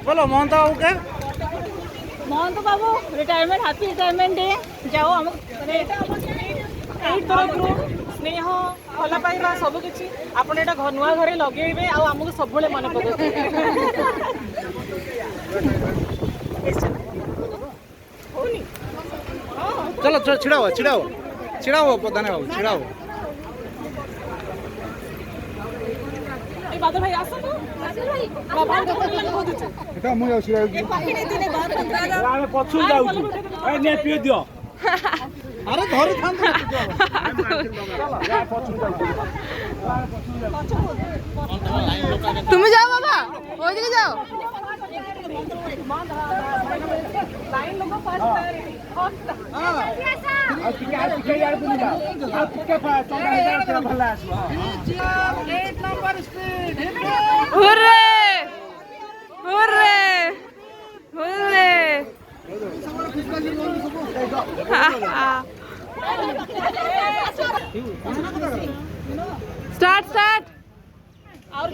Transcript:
बोलो महंत बाबू के महंत बाबू retirement happy retirement day जाओ हम तरफ स्नेह भल पाइबा सबकि आपड़ यहाँ नुआ घरे लगे आमको सब मन पकड़ चलो छिड़ाओ छिड़ाओ छिड़ाओ प्रधान बाबू छिड़ाओ बादल भाई आस पछु जाऊँ पी दियो अरे घर তুমি যাও বাবা ওইদিকে যাও लाइन लोग hooray hooray hooray start start और